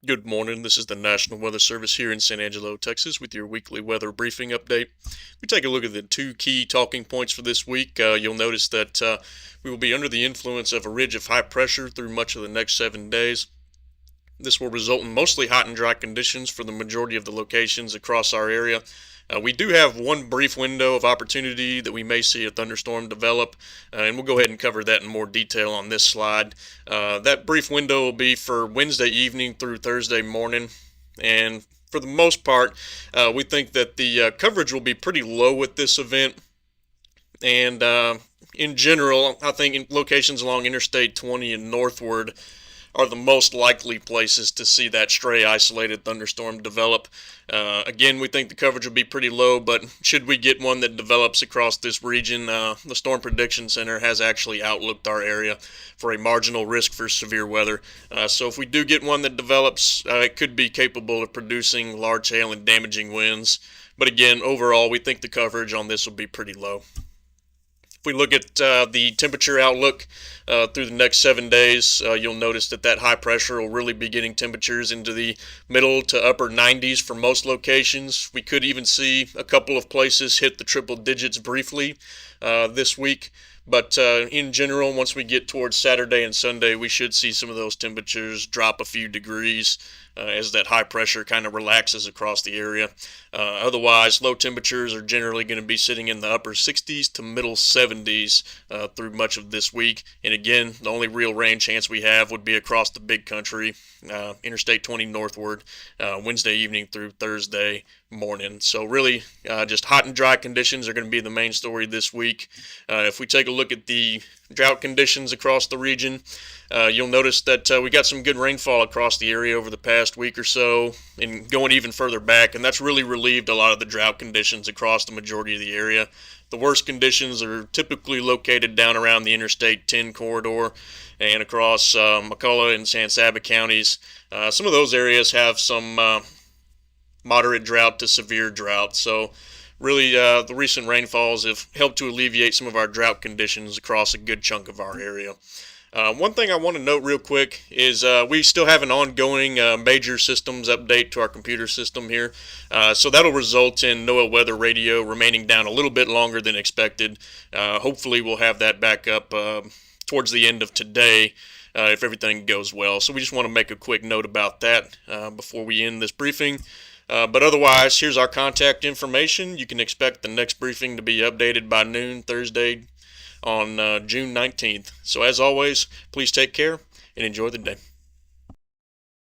Good morning. This is the National Weather Service here in San Angelo, Texas, with your weekly weather briefing update. We take a look at the two key talking points for this week. You'll notice that we will be under the influence of a ridge of high pressure through much of the next 7 days. This will result in mostly hot and dry conditions for the majority of the locations across our area. We do have one brief window of opportunity that we may see a thunderstorm develop, and we'll go ahead and cover that in more detail on this slide. That brief window will be for Wednesday evening through Thursday morning, and for the most part, we think that the coverage will be pretty low with this event, and in general, I think in locations along Interstate 20 and northward are the most likely places to see that stray isolated thunderstorm develop. Again, we think the coverage will be pretty low, but should we get one that develops across this region, the Storm Prediction Center has actually outlooked our area for a marginal risk for severe weather. So if we do get one that develops, it could be capable of producing large hail and damaging winds. But again, overall, we think the coverage on this will be pretty low. If we look at the temperature outlook through the next 7 days, you'll notice that high pressure will really be getting temperatures into the middle to upper 90s for most locations. We could even see a couple of places hit the triple digits briefly this week. But in general, once we get towards Saturday and Sunday, we should see some of those temperatures drop a few degrees as that high pressure kind of relaxes across the area. Otherwise, low temperatures are generally going to be sitting in the upper 60s to middle 70s through much of this week. And again, the only real rain chance we have would be across the big country, Interstate 20 northward, Wednesday evening through Thursday morning. So really, just hot and dry conditions are going to be the main story this week. If we take a look at the drought conditions across the region, you'll notice that we got some good rainfall across the area over the past week or so, and going even further back, and that's really relieved a lot of the drought conditions across the majority of the area. The worst conditions are typically located down around the Interstate 10 corridor and across McCullough and San Saba counties. Some of those areas have some moderate drought to severe drought. So really, the recent rainfalls have helped to alleviate some of our drought conditions across a good chunk of our area. One thing I want to note real quick is we still have an ongoing major systems update to our computer system here. So that'll result in NOAA Weather Radio remaining down a little bit longer than expected. Hopefully we'll have that back up towards the end of today if everything goes well. So we just want to make a quick note about that before we end this briefing. But otherwise, here's our contact information. You can expect the next briefing to be updated by noon Thursday on June 19th. So as always, please take care and enjoy the day.